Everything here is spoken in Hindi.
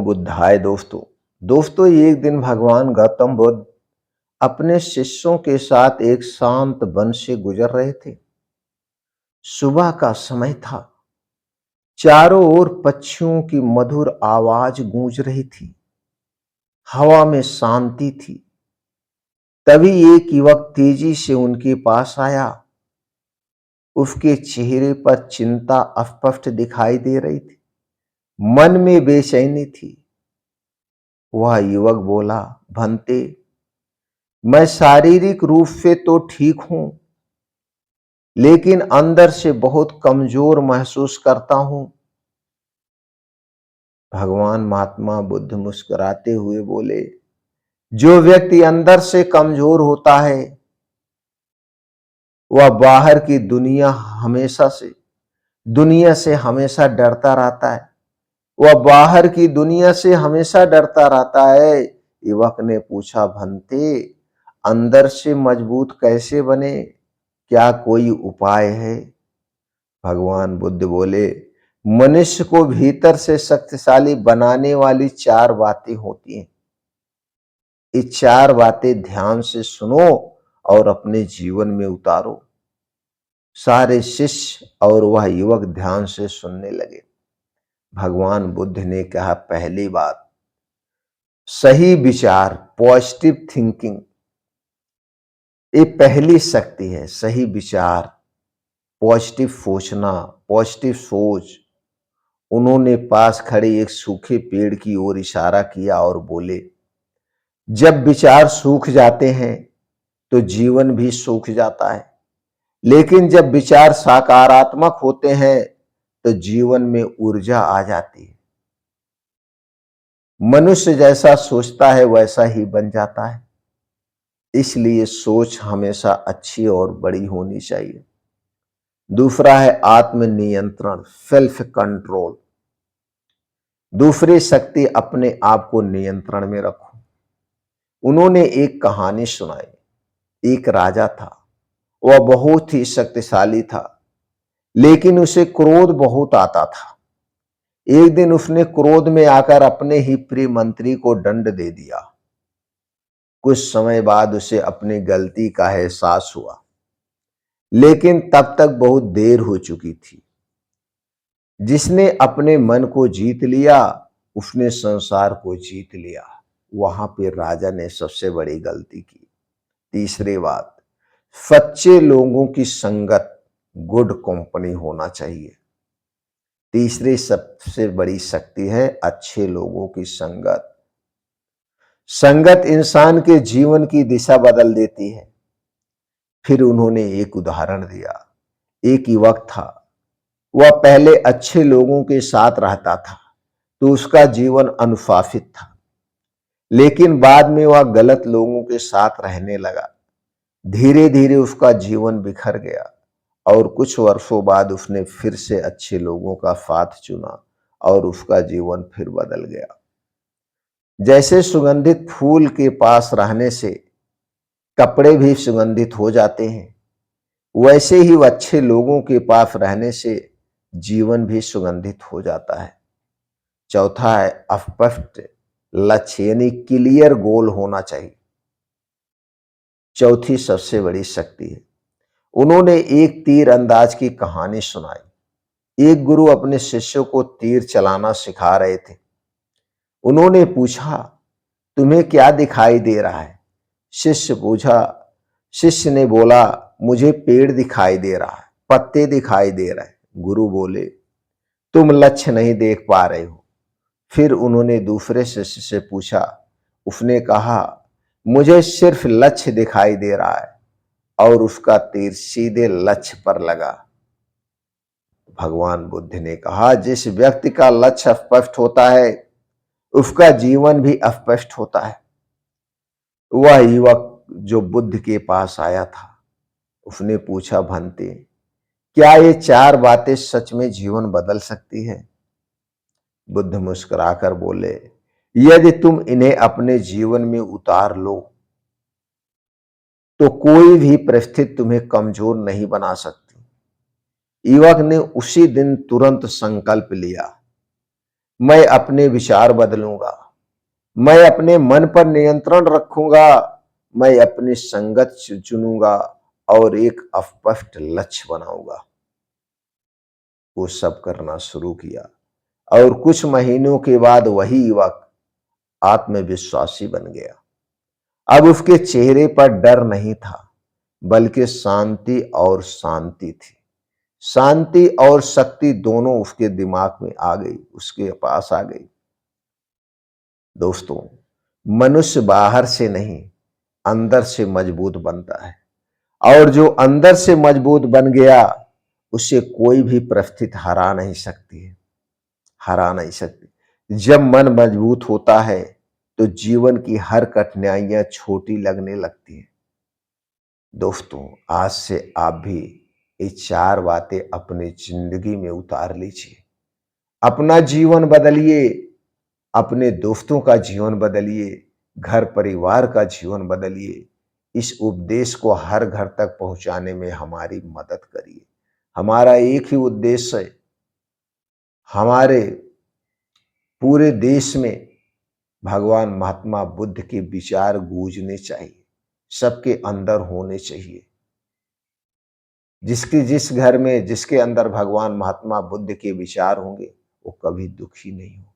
नमो बुद्धाय। दोस्तों एक दिन भगवान गौतम बुद्ध अपने शिष्यों के साथ एक शांत वन से गुजर रहे थे। सुबह का समय था। चारों ओर पक्षियों की मधुर आवाज गूंज रही थी। हवा में शांति थी। तभी एक युवक तेजी से उनके पास आया। उसके चेहरे पर चिंता अस्पष्ट दिखाई दे रही थी। मन में बेचैनी थी। वह युवक बोला, भंते, मैं शारीरिक रूप से तो ठीक हूं, लेकिन अंदर से बहुत कमजोर महसूस करता हूं। भगवान महात्मा बुद्ध मुस्कुराते हुए बोले, जो व्यक्ति अंदर से कमजोर होता है वह बाहर की दुनिया से हमेशा डरता रहता है। वह बाहर की दुनिया से हमेशा डरता रहता है। युवक ने पूछा, भंते, अंदर से मजबूत कैसे बने? क्या कोई उपाय है? भगवान बुद्ध बोले, मनुष्य को भीतर से शक्तिशाली बनाने वाली 4 बातें होती हैं। ये 4 बातें ध्यान से सुनो और अपने जीवन में उतारो। सारे शिष्य और वह युवक ध्यान से सुनने लगे। भगवान बुद्ध ने कहा, पहली बात, सही विचार, पॉजिटिव थिंकिंग। ये पहली शक्ति है। सही विचार, पॉजिटिव सोचना, पॉजिटिव सोच। उन्होंने पास खड़े एक सूखे पेड़ की ओर इशारा किया और बोले, जब विचार सूख जाते हैं तो जीवन भी सूख जाता है, लेकिन जब विचार सकारात्मक होते हैं तो जीवन में ऊर्जा आ जाती है। मनुष्य जैसा सोचता है वैसा ही बन जाता है। इसलिए सोच हमेशा अच्छी और बड़ी होनी चाहिए। दूसरा है आत्मनियंत्रण, सेल्फ कंट्रोल। दूसरी शक्ति, अपने आप को नियंत्रण में रखो। उन्होंने एक कहानी सुनाई। एक राजा था। वह बहुत ही शक्तिशाली था, लेकिन उसे क्रोध बहुत आता था। एक दिन उसने क्रोध में आकर अपने ही प्रिय मंत्री को दंड दे दिया। कुछ समय बाद उसे अपनी गलती का एहसास हुआ, लेकिन तब तक बहुत देर हो चुकी थी। जिसने अपने मन को जीत लिया उसने संसार को जीत लिया। वहां पे राजा ने सबसे बड़ी गलती की। तीसरी बात, सच्चे लोगों की संगत, गुड कंपनी होना चाहिए। तीसरी सबसे बड़ी शक्ति है अच्छे लोगों की संगत। संगत इंसान के जीवन की दिशा बदल देती है। फिर उन्होंने एक उदाहरण दिया। एक युवक था। वह पहले अच्छे लोगों के साथ रहता था तो उसका जीवन अनुशासित था, लेकिन बाद में वह गलत लोगों के साथ रहने लगा। धीरे धीरे उसका जीवन बिखर गया और कुछ वर्षों बाद उसने फिर से अच्छे लोगों का साथ चुना और उसका जीवन फिर बदल गया। जैसे सुगंधित फूल के पास रहने से कपड़े भी सुगंधित हो जाते हैं, वैसे ही अच्छे लोगों के पास रहने से जीवन भी सुगंधित हो जाता है। चौथा है स्पष्ट लक्ष्य, यानी क्लियर गोल होना चाहिए। चौथी सबसे बड़ी शक्ति है। उन्होंने एक तीर अंदाज की कहानी सुनाई। एक गुरु अपने शिष्यों को तीर चलाना सिखा रहे थे। उन्होंने पूछा, तुम्हें क्या दिखाई दे रहा है? शिष्य ने बोला, मुझे पेड़ दिखाई दे रहा है, पत्ते दिखाई दे रहे हैं। गुरु बोले, तुम लक्ष्य नहीं देख पा रहे हो। फिर उन्होंने दूसरे शिष्य से पूछा। उसने कहा, मुझे सिर्फ लक्ष्य दिखाई दे रहा है, और उसका तीर सीधे लक्ष्य पर लगा। भगवान बुद्ध ने कहा, जिस व्यक्ति का लक्ष्य स्पष्ट होता है उसका जीवन भी स्पष्ट होता है। वह युवक जो बुद्ध के पास आया था, उसने पूछा, भंते, क्या ये 4 बातें सच में जीवन बदल सकती है? बुद्ध मुस्कुराकर बोले, यदि तुम इन्हें अपने जीवन में उतार लो तो कोई भी परिस्थिति तुम्हें कमजोर नहीं बना सकती। युवक ने उसी दिन तुरंत संकल्प लिया, मैं अपने विचार बदलूंगा, मैं अपने मन पर नियंत्रण रखूंगा, मैं अपनी संगत चुनूंगा और एक अस्पष्ट लक्ष्य बनाऊंगा। वो सब करना शुरू किया और कुछ महीनों के बाद वही युवक आत्मविश्वासी बन गया। अब उसके चेहरे पर डर नहीं था, बल्कि शांति और शांति थी। शांति और शक्ति दोनों उसके दिमाग में आ गई, उसके पास आ गई। दोस्तों, मनुष्य बाहर से नहीं, अंदर से मजबूत बनता है, और जो अंदर से मजबूत बन गया, उसे कोई भी परिस्थिति हरा नहीं सकती है, हरा नहीं सकती। जब मन मजबूत होता है तो जीवन की हर कठिनाइयां छोटी लगने लगती हैं। दोस्तों, आज से आप भी ये 4 बातें अपनी जिंदगी में उतार लीजिए। अपना जीवन बदलिए, अपने दोस्तों का जीवन बदलिए, घर परिवार का जीवन बदलिए। इस उपदेश को हर घर तक पहुंचाने में हमारी मदद करिए। हमारा एक ही उद्देश्य है, हमारे पूरे देश में भगवान महात्मा बुद्ध के विचार गूंजने चाहिए, सबके अंदर होने चाहिए। जिस घर में जिसके अंदर भगवान महात्मा बुद्ध के विचार होंगे, वो कभी दुखी नहीं होगा।